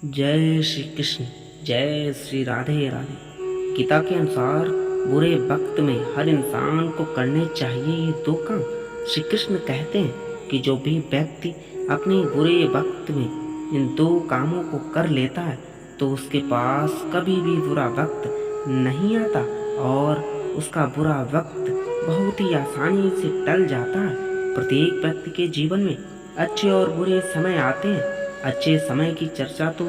जय श्री कृष्ण। जय श्री राधे राधे। गीता के अनुसार बुरे वक्त में हर इंसान को करने चाहिए ये दो काम। श्री कृष्ण कहते हैं कि जो भी व्यक्ति अपने बुरे वक्त में इन दो कामों को कर लेता है तो उसके पास कभी भी बुरा वक्त नहीं आता और उसका बुरा वक्त बहुत ही आसानी से टल जाता है। प्रत्येक व्यक्ति के जीवन में अच्छे और बुरे समय आते हैं। अच्छे समय की चर्चा तो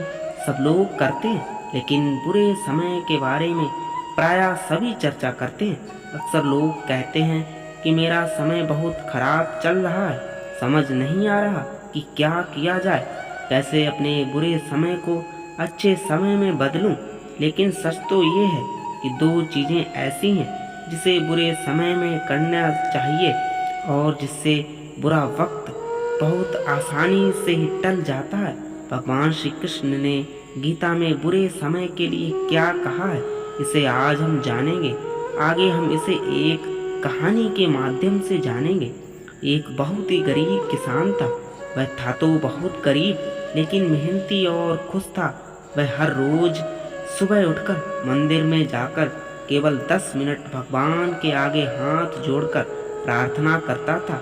सब लोग करते हैं, लेकिन बुरे समय के बारे में प्रायः सभी चर्चा करते हैं। अक्सर लोग कहते हैं कि मेरा समय बहुत खराब चल रहा है, समझ नहीं आ रहा कि क्या किया जाए, कैसे अपने बुरे समय को अच्छे समय में बदलूं। लेकिन सच तो ये है कि दो चीज़ें ऐसी हैं जिसे बुरे समय में करना चाहिए और जिससे बुरा वक्त बहुत आसानी से ही टल जाता है। भगवान श्री कृष्ण ने गीता में बुरे समय के लिए क्या कहा है, इसे आज हम जानेंगे। आगे हम इसे एक कहानी के माध्यम से जानेंगे। एक बहुत ही गरीब किसान था। वह था तो बहुत गरीब, लेकिन मेहनती और खुश था। वह हर रोज सुबह उठकर मंदिर में जाकर केवल 10 मिनट भगवान के आगे हाथ जोड़कर प्रार्थना करता था।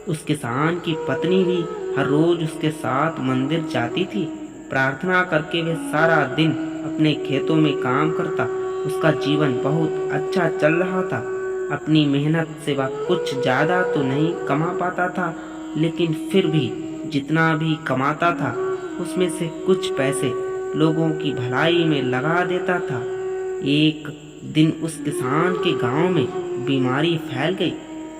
उस किसान की पत्नी भी हर रोज उसके साथ मंदिर जाती थी। प्रार्थना करके वह सारा दिन अपने खेतों में काम करता। उसका जीवन बहुत अच्छा चल रहा था। अपनी मेहनत से वह कुछ ज़्यादा तो नहीं कमा पाता था, लेकिन फिर भी जितना भी कमाता था उसमें से कुछ पैसे लोगों की भलाई में लगा देता था। एक दिन उस किसान के गांव में बीमारी फैल गई।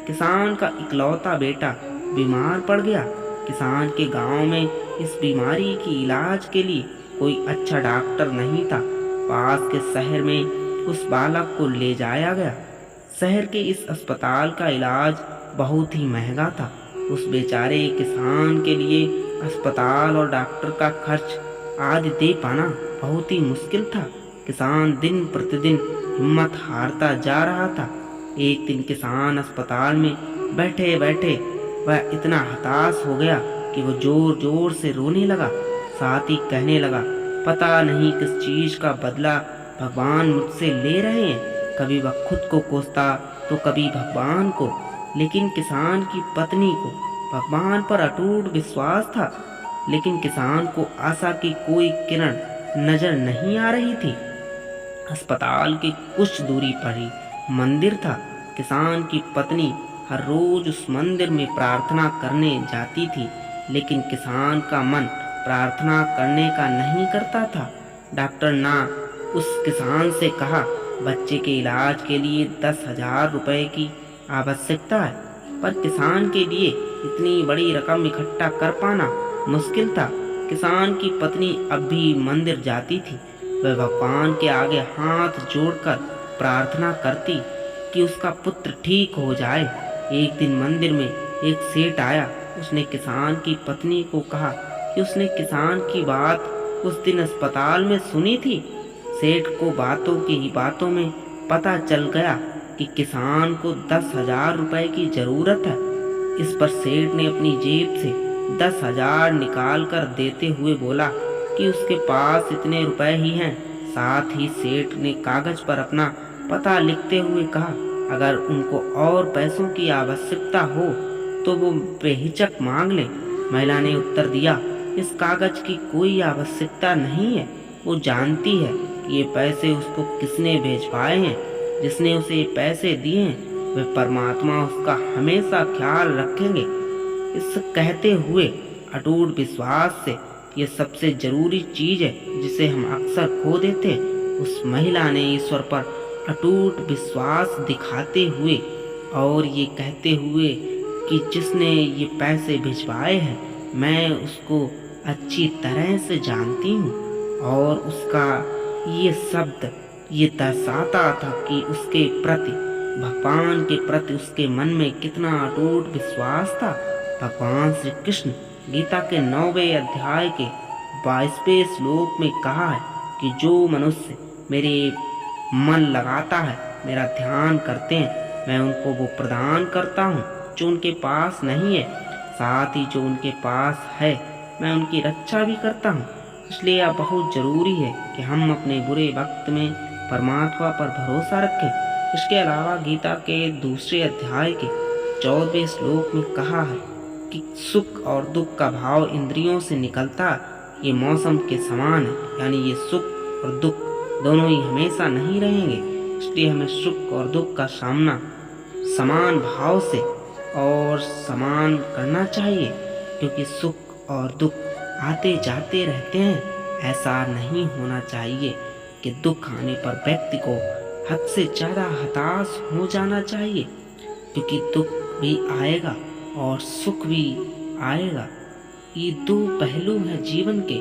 किसान का इकलौता बेटा बीमार पड़ गया। किसान के गांव में इस बीमारी की इलाज के लिए कोई अच्छा डॉक्टर नहीं था। पास के शहर में उस बालक को ले जाया गया। शहर के इस अस्पताल का इलाज बहुत ही महंगा था। उस बेचारे किसान के लिए अस्पताल और डॉक्टर का खर्च आदि दे पाना बहुत ही मुश्किल था। किसान दिन प्रतिदिन हिम्मत हारता जा रहा था। एक दिन किसान अस्पताल में बैठे बैठे वह इतना हताश हो गया कि वो जोर जोर से रोने लगा। साथ ही कहने लगा, पता नहीं किस चीज का बदला भगवान मुझसे ले रहे हैं। कभी वह खुद को कोसता तो कभी भगवान को, लेकिन किसान की पत्नी को भगवान पर अटूट विश्वास था। लेकिन किसान को आशा की कोई किरण नजर नहीं आ रही थी। अस्पताल की कुछ दूरी पर ही मंदिर था। किसान की पत्नी हर रोज उस मंदिर में प्रार्थना करने जाती थी, लेकिन किसान का मन प्रार्थना करने का नहीं करता था। डॉक्टर ने उस किसान से कहा, बच्चे के इलाज के लिए 10,000 रुपए की आवश्यकता है। पर किसान के लिए इतनी बड़ी रकम इकट्ठा कर पाना मुश्किल था। किसान की पत्नी अब भी मंदिर जाती थी। वह भगवान के आगे हाथ जोड़कर प्रार्थना करती कि उसका पुत्र ठीक हो जाए। एक दिन मंदिर में एक सेठ आया। उसने किसान की पत्नी को कहा कि उसने किसान की बात उस दिन अस्पताल में सुनी थी। सेठ को बातों की ही बातों में पता चल गया कि किसान को 10,000 रुपए की जरूरत है। इस पर सेठ ने अपनी जेब से 10,000 निकाल कर देते हुए बोला कि उसके पास इतने रुपए ही हैं। साथ ही सेठ ने कागज पर अपना पता लिखते हुए कहा, अगर उनको और पैसों की आवश्यकता हो तो वो बेहिचक मांग ले। महिला ने उत्तर दिया, इस कागज की कोई आवश्यकता नहीं है। वो जानती है कि ये पैसे उसको किसने भेजवाए हैं। जिसने उसे ये पैसे दिए हैं वह परमात्मा उसका हमेशा ख्याल रखेंगे। इस कहते हुए अटूट विश्वास से ये सबसे जरूरी चीज है जिसे हम अक्सर खो देते हैं। उस महिला ने ईश्वर पर अटूट विश्वास दिखाते हुए और ये कहते हुए कि जिसने ये पैसे भिजवाए हैं मैं उसको अच्छी तरह से जानती हूँ, और उसका ये शब्द ये दर्शाता था कि उसके प्रति, भगवान के प्रति उसके मन में कितना अटूट विश्वास था। भगवान श्री कृष्ण गीता के 9वें अध्याय के 22वें श्लोक में कहा है कि जो मनुष्य मेरे मन लगाता है, मेरा ध्यान करते हैं, मैं उनको वो प्रदान करता हूँ जो उनके पास नहीं है। साथ ही जो उनके पास है मैं उनकी रक्षा भी करता हूँ। इसलिए यह बहुत जरूरी है कि हम अपने बुरे वक्त में परमात्मा पर भरोसा रखें। इसके अलावा गीता के दूसरे अध्याय के 14वें श्लोक में कहा है कि सुख और दुख का भाव इंद्रियों से निकलता ये मौसम के समान है, यानी ये सुख और दुख दोनों ही हमेशा नहीं रहेंगे। इसलिए हमें सुख और दुख का सामना समान भाव से और समान करना चाहिए, क्योंकि सुख और दुख आते जाते रहते हैं। ऐसा नहीं होना चाहिए कि दुख आने पर व्यक्ति को हद से ज़्यादा हताश हो जाना चाहिए, क्योंकि दुख भी आएगा और सुख भी आएगा। ये दो पहलू हैं जीवन के,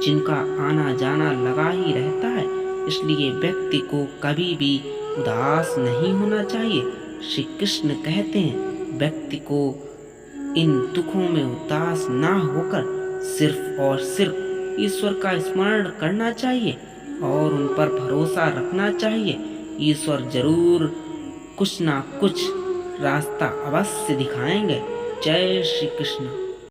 जिनका आना जाना लगा ही रहता है। इसलिए व्यक्ति को कभी भी उदास नहीं होना चाहिए। श्री कृष्ण कहते हैं व्यक्ति को इन दुखों में उदास ना होकर सिर्फ और सिर्फ ईश्वर का स्मरण करना चाहिए और उन पर भरोसा रखना चाहिए। ईश्वर जरूर कुछ ना कुछ रास्ता अवश्य दिखाएंगे। जय श्री कृष्ण।